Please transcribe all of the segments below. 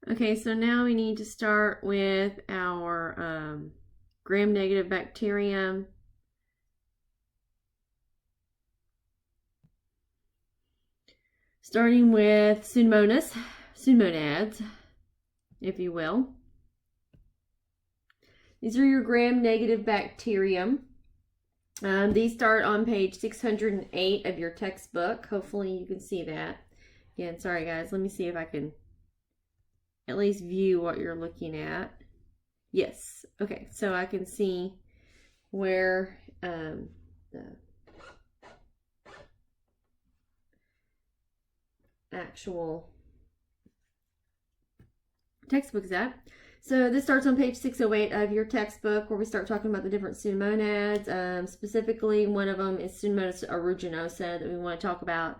Okay, so now we need to start with our gram-negative bacterium. Starting with Pseudomonads, if you will. These are your gram-negative bacterium. These start on page 608 of your textbook. Hopefully you can see that. Again, sorry guys, let me see if I can at least view what you're looking at. Yes, okay, so I can see where the actual textbook is at. So this starts on page 608 of your textbook, where we start talking about the different pseudomonads. Specifically, one of them is Pseudomonas aeruginosa that we want to talk about.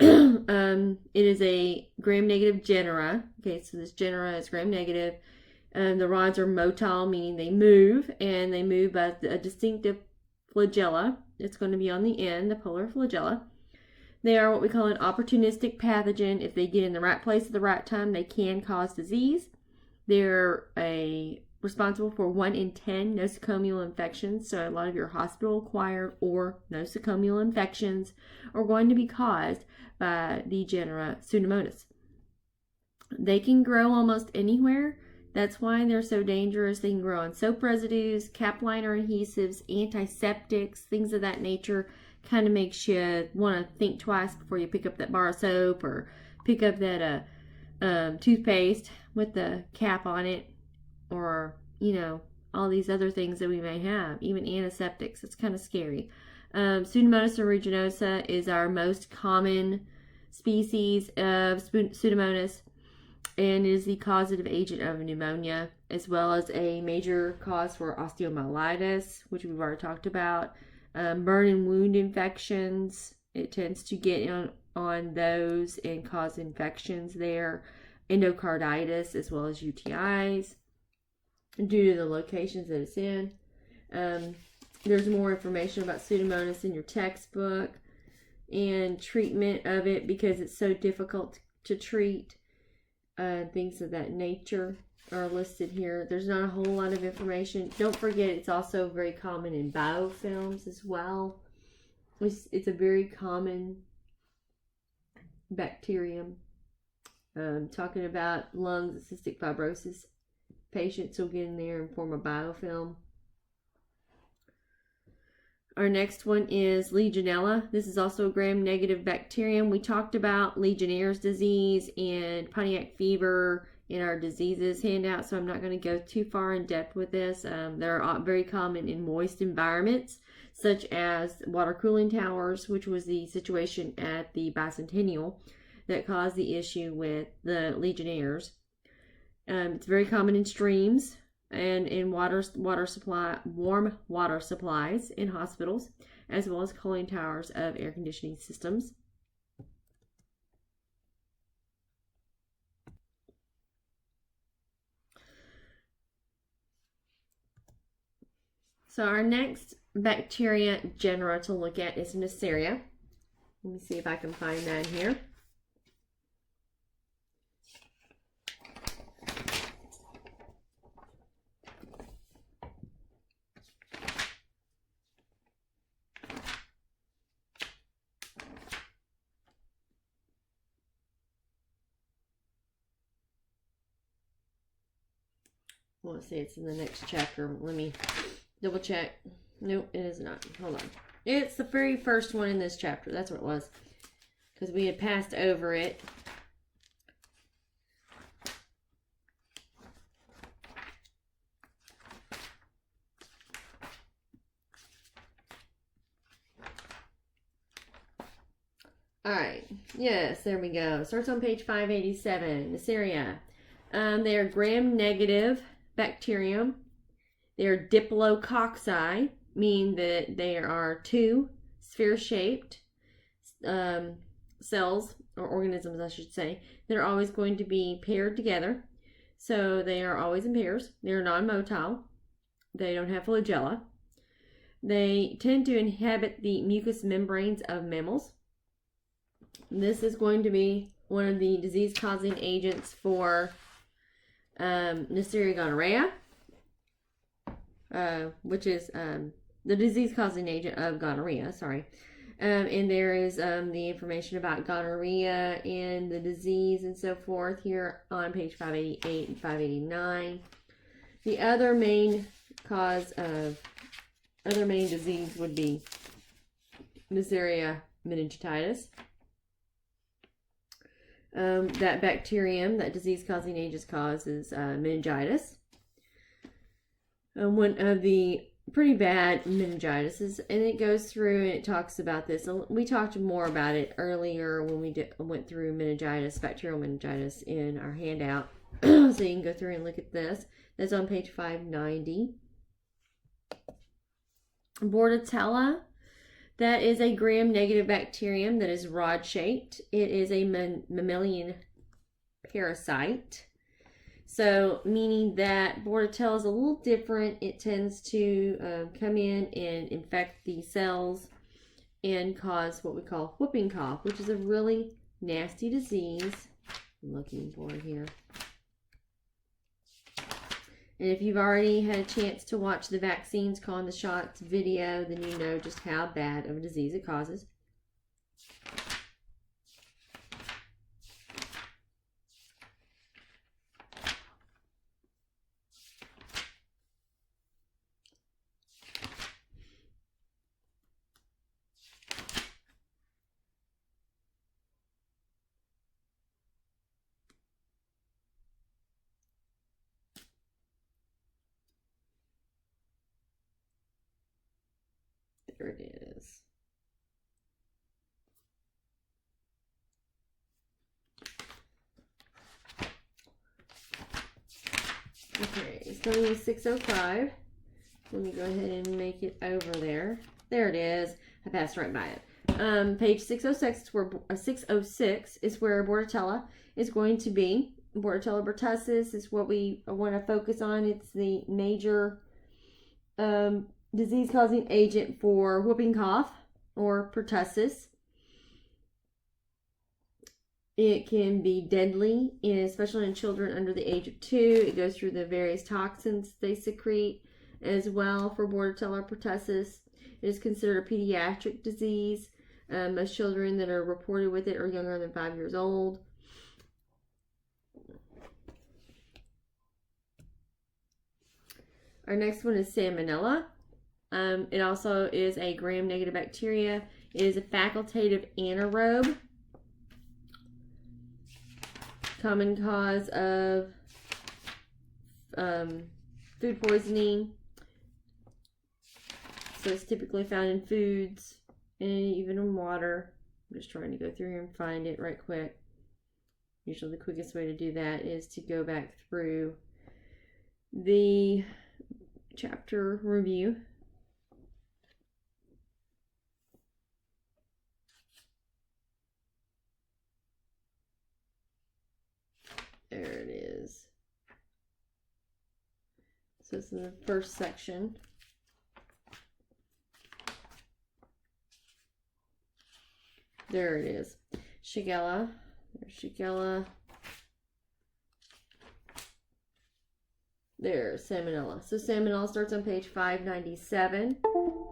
It is a gram-negative genera. Okay, so this genera is gram-negative. The rods are motile, meaning they move, and they move by a distinctive flagella. It's going to be on the end, the polar flagella. They are what we call an opportunistic pathogen. If they get in the right place at the right time, they can cause disease. They're responsible for 1 in 10 nosocomial infections. So a lot of your hospital-acquired or nosocomial infections are going to be caused by the genera Pseudomonas. They can grow almost anywhere. That's why they're so dangerous. They can grow on soap residues, cap liner adhesives, antiseptics, things of that nature. Kind of makes you want to think twice before you pick up that bar of soap or pick up that toothpaste with the cap on it, or all these other things that we may have, even antiseptics. It's kind of scary. Pseudomonas aeruginosa is our most common species of Pseudomonas, and is the causative agent of pneumonia, as well as a major cause for osteomyelitis, which we've already talked about. Burn and wound infections, it tends to get on those and cause infections there. Endocarditis, as well as UTIs, due to the locations that it's in. There's more information about Pseudomonas in your textbook, and treatment of it, because it's so difficult to treat. Things of that nature are listed here. There's not a whole lot of information. Don't forget, it's also very common in biofilms as well. It's a very common bacterium. Talking about lungs, cystic fibrosis patients will get in there and form a biofilm. Our next one is Legionella. This is also a gram-negative bacterium. We talked about Legionnaire's disease and Pontiac fever in our diseases handout, so I'm not going to go too far in depth with this. They're very common in moist environments, such as water cooling towers, which was the situation at the Bicentennial that caused the issue with the Legionnaires. It's very common in streams and in warm water supplies in hospitals, as well as cooling towers of air conditioning systems. So our next bacteria genera to look at is Neisseria. Let me see if I can find that here. Let's see, it's in the next chapter. Let me double check. Nope, it is not. Hold on. It's the very first one in this chapter. That's what it was, because we had passed over it. All right. Yes, there we go. Starts on page 587. Neisseria. They are gram-negative bacterium. They are diplococci, meaning that they are 2 sphere-shaped cells, or organisms, I should say, that are always going to be paired together. So they are always in pairs. They're non-motile. They don't have flagella. They tend to inhabit the mucous membranes of mammals. This is going to be one of the disease-causing agents for Neisseria gonorrhea, which is the disease-causing agent of gonorrhea, sorry. And there is the information about gonorrhea and the disease and so forth here on page 588 and 589. The other main disease would be Neisseria meningitidis. That bacterium, that disease-causing agent, causes meningitis. One of the pretty bad meningitis is, and it goes through and it talks about this. We talked more about it earlier when we went through meningitis, bacterial meningitis, in our handout. So you can go through and look at this. That's on page 590. Bordetella. That is a gram-negative bacterium that is rod-shaped. It is a mammalian parasite. So, meaning that Bordetella is a little different. It tends to come in and infect the cells and cause what we call whooping cough, which is a really nasty disease. I'm looking for it here. And if you've already had a chance to watch the vaccines calling the shots video, then you know just how bad of a disease it causes. There it is. Okay, starting with 605. Let me go ahead and make it over there. There it is. I passed right by it. Page 606 is where 606 is where Bordetella is going to be. Bordetella pertussis is what we want to focus on. It's the major disease-causing agent for whooping cough or pertussis. It can be deadly, especially in children under the age of 2. It goes through the various toxins they secrete as well for Bordetella pertussis. It is considered a pediatric disease. Most children that are reported with it are younger than 5 years old. Our next one is Salmonella. It also is a gram-negative bacteria. It is a facultative anaerobe. Common cause of food poisoning. So it's typically found in foods and even in water. I'm just trying to go through here and find it right quick. Usually the quickest way to do that is to go back through the chapter review. There it is. So it's in the first section. There it is. Shigella. There's Shigella. There's Salmonella. So Salmonella starts on page 597.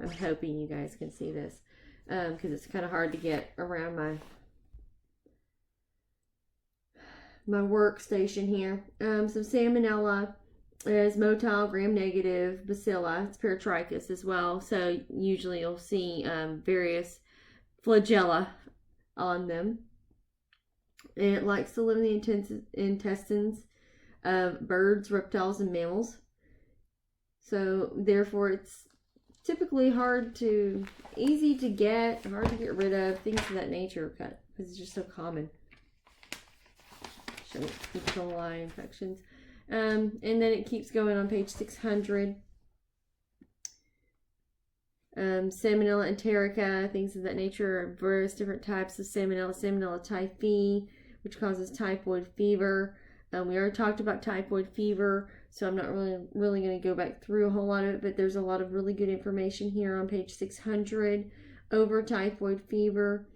I'm hoping you guys can see this because it's kind of hard to get around my workstation here. So Salmonella is motile gram-negative bacilla. It's paratrichous as well. So usually you'll see various flagella on them. And it likes to live in the intestines of birds, reptiles, and mammals. So therefore it's typically easy to get, hard to get rid of, things of that nature because it's just so common. E. coli infections. And then it keeps going on page 600. Salmonella enterica, things of that nature, various different types of salmonella. Salmonella typhi, which causes typhoid fever. We already talked about typhoid fever, so I'm not really going to go back through a whole lot of it, but there's a lot of really good information here on page 600 over typhoid fever.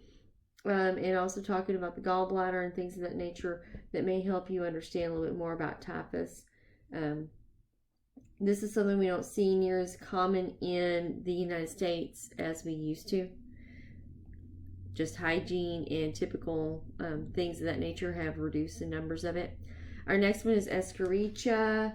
and also talking about the gallbladder and things of that nature that may help you understand a little bit more about typhus. This is something we don't see near as common in the United States as we used to. Just hygiene and typical things of that nature have reduced the numbers of it. Our next one is Escherichia.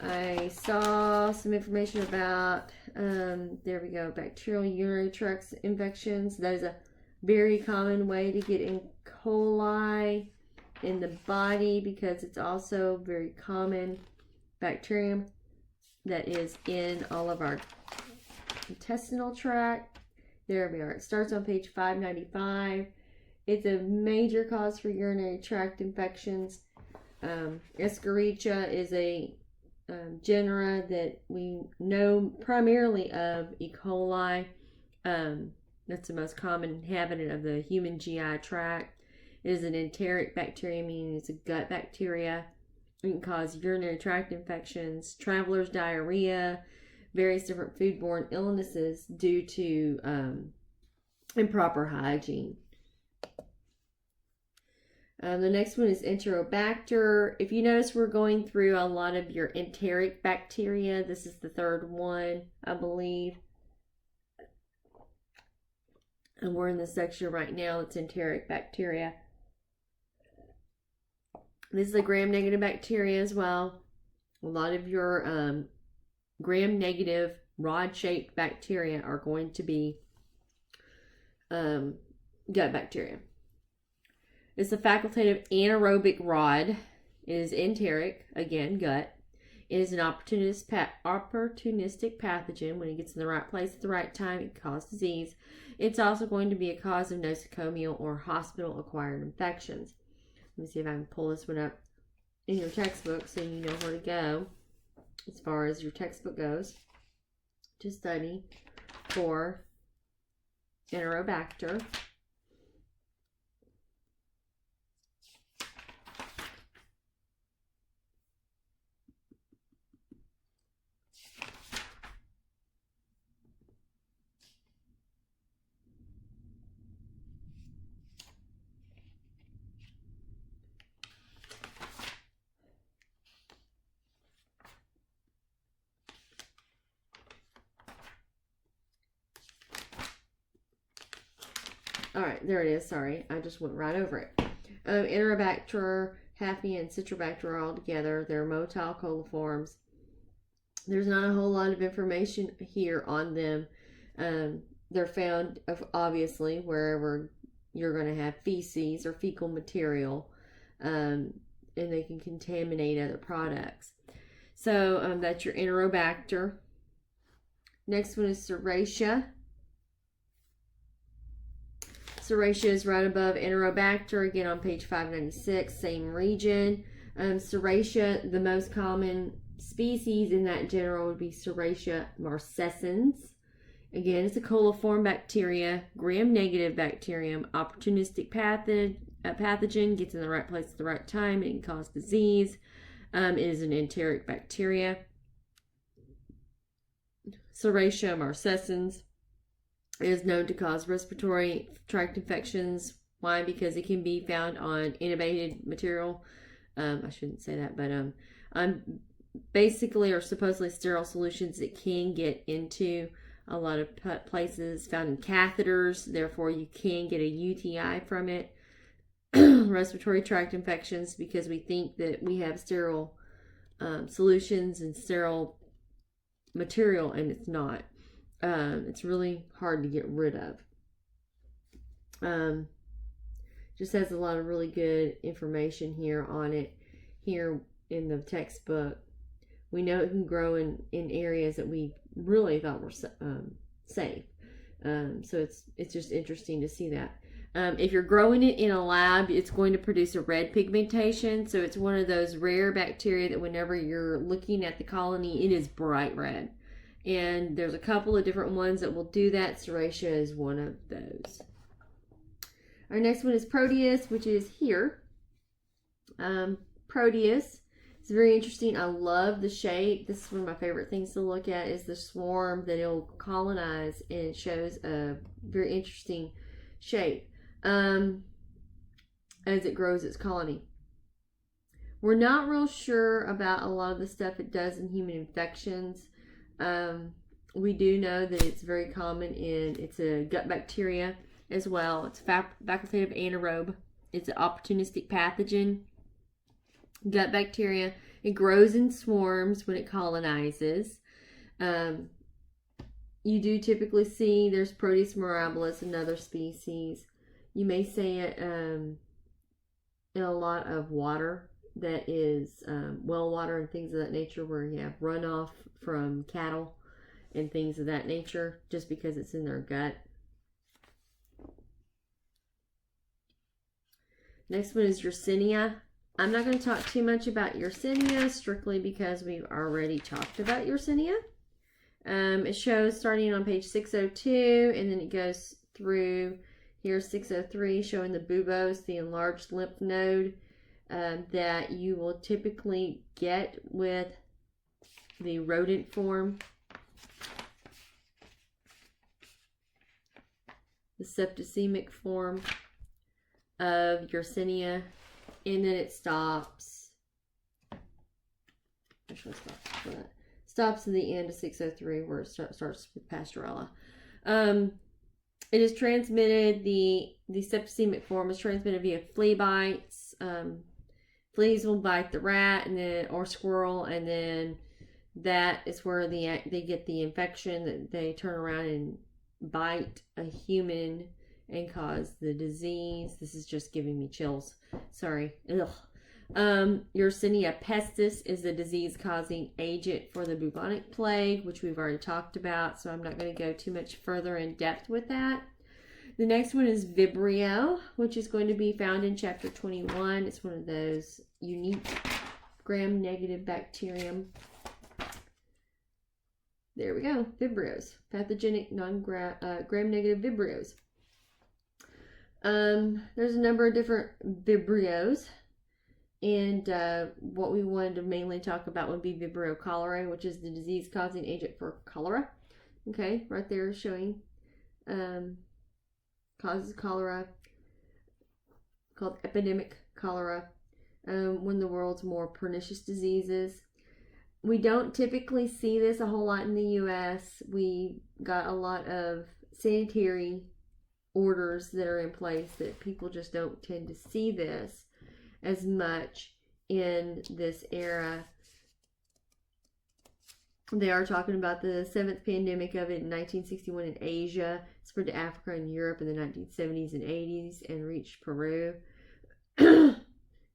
I saw some information about, there we go, bacterial urinary tract infections. That is a very common way to get E. coli in the body because it's also very common bacterium that is in all of our intestinal tract. There we are. It starts on page 595. It's a major cause for urinary tract infections. Escherichia is a genera that we know primarily of E. coli. That's the most common inhabitant of the human GI tract. It is an enteric bacteria, meaning it's a gut bacteria. It can cause urinary tract infections, traveler's diarrhea, various different foodborne illnesses due to improper hygiene. The next one is Enterobacter. If you notice, we're going through a lot of your enteric bacteria. This is the third one, I believe. And we're in the section right now that's enteric bacteria. This is a gram-negative bacteria as well. A lot of your gram-negative rod-shaped bacteria are going to be gut bacteria. It's a facultative anaerobic rod. It is enteric, again, gut. It is an opportunistic pathogen. When it gets in the right place at the right time, it can cause disease. It's also going to be a cause of nosocomial or hospital-acquired infections. Let me see if I can pull this one up in your textbook so you know where to go as far as your textbook goes to study for Enterobacter. All right, there it is. Sorry, I just went right over it. Enterobacter, Haffy, and Citrobacter are all together. They're motile coliforms. There's not a whole lot of information here on them. They're found, obviously, wherever you're going to have feces or fecal material, and they can contaminate other products. So that's your Enterobacter. Next one is Serratia. Serratia is right above Enterobacter, again on page 596, same region. Serratia, the most common species in that genera would be Serratia marcescens. Again, it's a coliform bacteria, gram-negative bacterium, opportunistic pathogen, gets in the right place at the right time, it can cause disease. It is an enteric bacteria. Serratia marcescens is known to cause respiratory tract infections. Why? Because it can be found on intubated material. I shouldn't say that, but basically or supposedly sterile solutions that can get into a lot of places, found in catheters. Therefore, you can get a UTI from it. Respiratory tract infections, because we think that we have sterile solutions and sterile material, and it's not. It's really hard to get rid of. Just has a lot of really good information here on it here in the textbook. We know it can grow in areas that we really thought were safe. So it's just interesting to see that. If you're growing it in a lab, it's going to produce a red pigmentation. So it's one of those rare bacteria that whenever you're looking at the colony, it is bright red. And there's a couple of different ones that will do that. Serratia is one of those. Our next one is Proteus, which is here. Proteus. It's very interesting. I love the shape. This is one of my favorite things to look at is the swarm that it'll colonize, and it shows a very interesting shape. as it grows its colony. We're not real sure about a lot of the stuff it does in human infections. We do know that it's very common it's a gut bacteria as well. It's facultative anaerobe. It's an opportunistic pathogen. Gut bacteria. It grows in swarms when it colonizes. You do typically see there's Proteus mirabilis, another species. You may see it in a lot of water that is well water and things of that nature, where you have runoff from cattle and things of that nature, just because it's in their gut. Next one is Yersinia. I'm not going to talk too much about Yersinia, strictly because we've already talked about Yersinia. It shows starting on page 602, and then it goes through here 603, showing the buboes, the enlarged lymph node that you will typically get with the rodent form. The septicemic form of Yersinia, and then it stops. Actually, stops at the end of 603, where it starts with Pastorella. It is transmitted. The septicemic form is transmitted via flea bites. Fleas will bite the rat or squirrel, and then that is where they get the infection. That they turn around and bite a human and cause the disease. This is just giving me chills. Sorry. Ugh. Yersinia pestis is the disease-causing agent for the bubonic plague, which we've already talked about, so I'm not going to go too much further in depth with that. The next one is Vibrio, which is going to be found in chapter 21. It's one of those unique gram-negative bacterium. There we go. Vibrios. Pathogenic gram-negative Vibrios. There's a number of different Vibrios. And what we wanted to mainly talk about would be Vibrio cholerae, which is the disease-causing agent for cholera. Okay, right there showing causes cholera, called epidemic cholera. One of the world's more pernicious diseases. We don't typically see this a whole lot in the U.S. We got a lot of sanitary orders that are in place that people just don't tend to see this as much in this era. They are talking about the 7th pandemic of it in 1961 in Asia. It spread to Africa and Europe in the 1970s and 80s and reached Peru in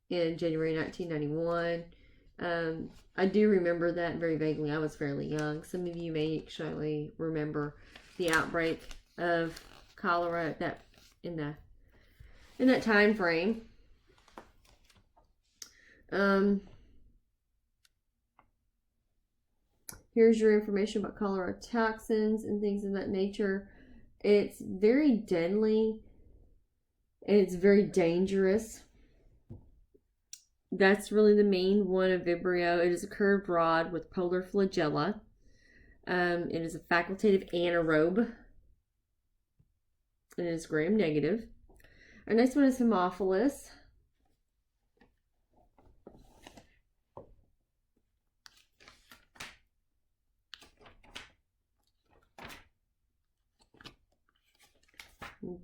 January 1991. I do remember that very vaguely. I was fairly young. Some of you may actually remember the outbreak of cholera in that time frame. Here's your information about cholera toxins and things of that nature. It's very deadly and it's very dangerous. That's really the main one of Vibrio. It is a curved rod with polar flagella. It is a facultative anaerobe. It is gram-negative. Our next one is Haemophilus.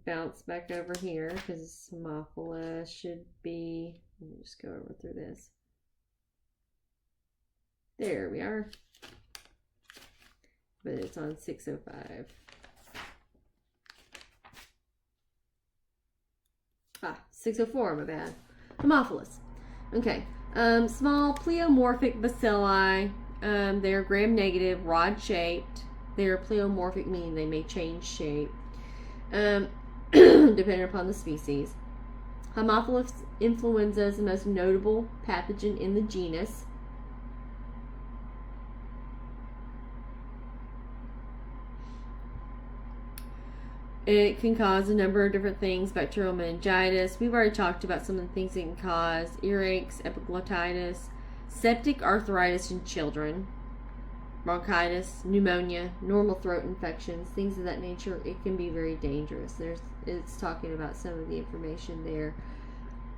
Bounce back over here because Haemophilus should be, let me just go over through this. There we are. But it's on 605. 604, my bad. Haemophilus. Okay. Small pleomorphic bacilli. They are gram-negative, rod-shaped. They are pleomorphic, meaning they may change shape. Depending upon the species. Haemophilus influenza is the most notable pathogen in the genus. It can cause a number of different things. Bacterial meningitis. We've already talked about some of the things it can cause. Earaches, epiglottitis, septic arthritis in children. bronchitis, pneumonia, normal throat infections, things of that nature, it can be very dangerous. It's talking about some of the information there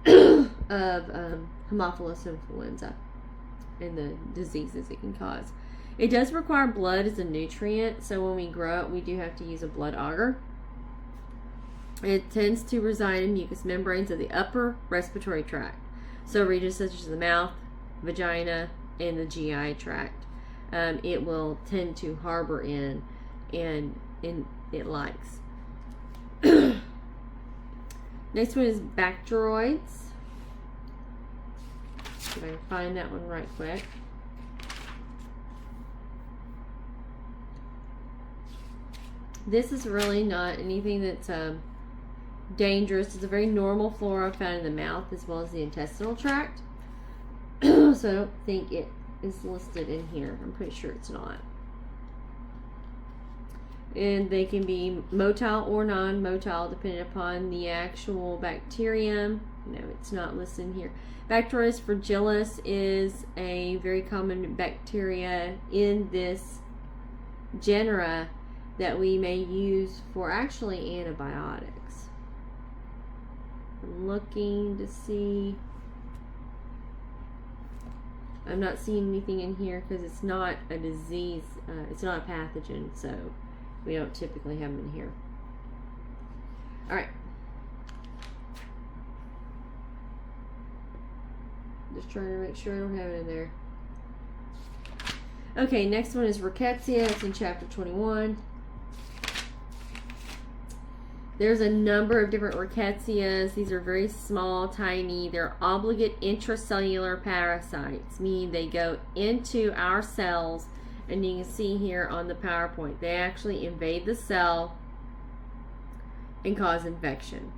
of Haemophilus influenza and the diseases it can cause. It does require blood as a nutrient, so when we grow it, we do have to use a blood agar. It tends to reside in mucous membranes of the upper respiratory tract, so regions such as the mouth, vagina, and the GI tract. It will tend to harbor in, and it likes. Next one is bacteroids. See if I can find that one right quick. This is really not anything that's dangerous. It's a very normal flora found in the mouth as well as the intestinal tract. So I don't think it is listed in here. I'm pretty sure it's not. And they can be motile or non-motile depending upon the actual bacterium. No, it's not listed in here. Bacteroides fragilis is a very common bacteria in this genera that we may use for actually antibiotics. I'm looking to see. I'm not seeing anything in here because it's not a disease, it's not a pathogen, so we don't typically have them in here. Alright. Just trying to make sure I don't have it in there. Okay, next one is rickettsia. It's in chapter 21. There's a number of different rickettsias. These are very small, tiny. They're obligate intracellular parasites, meaning they go into our cells, and you can see here on the PowerPoint, they actually invade the cell and cause infection.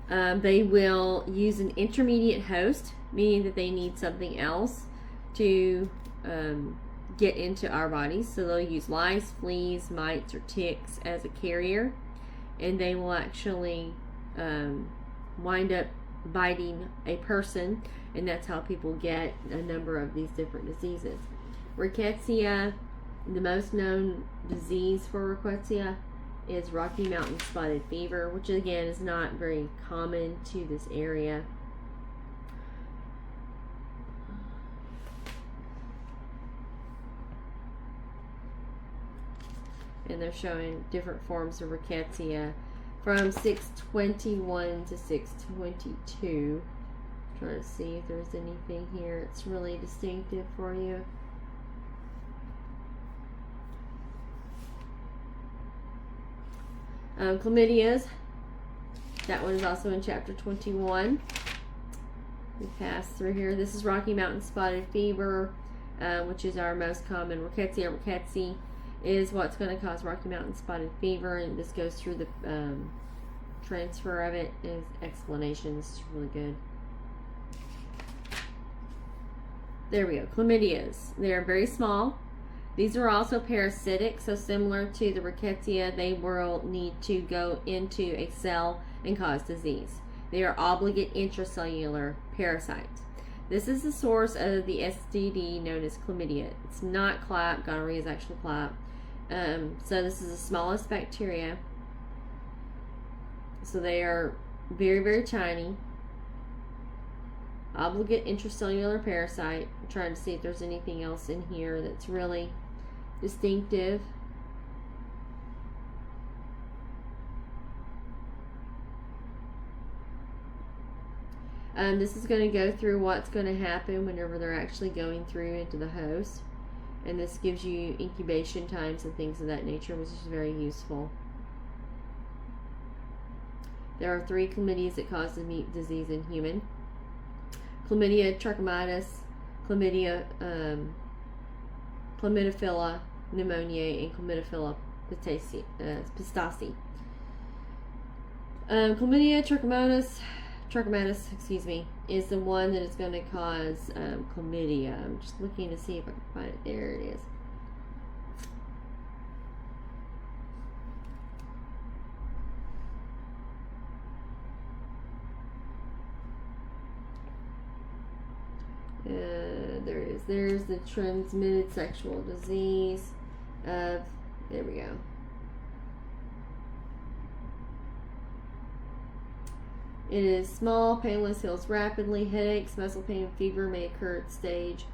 They will use an intermediate host, meaning that they need something else to get into our bodies. So they'll use lice, fleas, mites, or ticks as a carrier. And they will actually wind up biting a person, and that's how people get a number of these different diseases. Rickettsia, the most known disease for rickettsia is Rocky Mountain spotted fever, which again is not very common to this area. And they're showing different forms of rickettsia from 621 to 622. Trying to see if there's anything here that's really distinctive for you. Chlamydias. That one is also in chapter 21. We pass through here. This is Rocky Mountain spotted fever, which is our most common. Rickettsia rickettsii is what's going to cause Rocky Mountain spotted fever, and this goes through the transfer of it. Is explanations. It's really good. There we go. Chlamydias. They are very small. These are also parasitic, so similar to the rickettsia, they will need to go into a cell and cause disease. They are obligate intracellular parasites. This is the source of the STD known as chlamydia. It's not clap. Gonorrhea is actually clap. So this is the smallest bacteria. So they are very, very tiny. Obligate intracellular parasite. I'm trying to see if there's anything else in here that's really distinctive. This is going to go through what's going to happen whenever they're actually going through into the host. And this gives you incubation times and things of that nature, which is very useful. There are 3 chlamydias that cause the meat disease in human. Chlamydia trachomatis, Chlamydia Chlamydophila pneumoniae, and Chlamydophila pistaci. Chlamydia trachomatis, excuse me, is the one that is going to cause chlamydia. I'm just looking to see if I can find it. There it is. there it is. There's the transmitted sexual disease of, there we go. It is small, painless, heals rapidly. Headaches, muscle pain, and fever may occur at stage.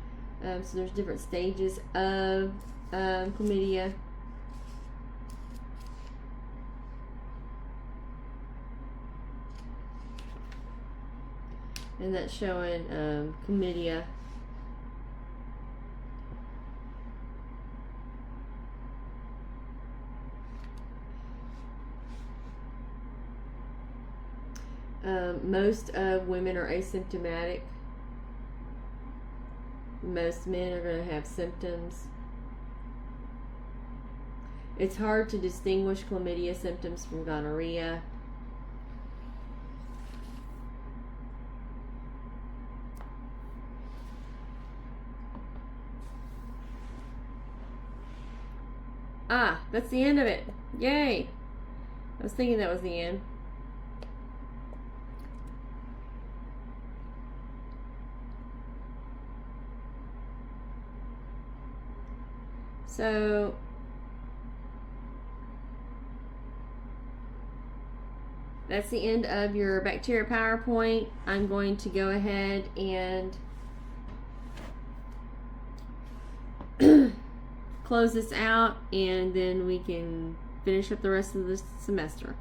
So there's different stages of chlamydia. And that's showing chlamydia. Most women are asymptomatic. Most men are going to have symptoms. It's hard to distinguish chlamydia symptoms from gonorrhea. Ah, that's the end of it. Yay! I was thinking that was the end. So that's the end of your bacteria PowerPoint. I'm going to go ahead and close this out, and then we can finish up the rest of the semester.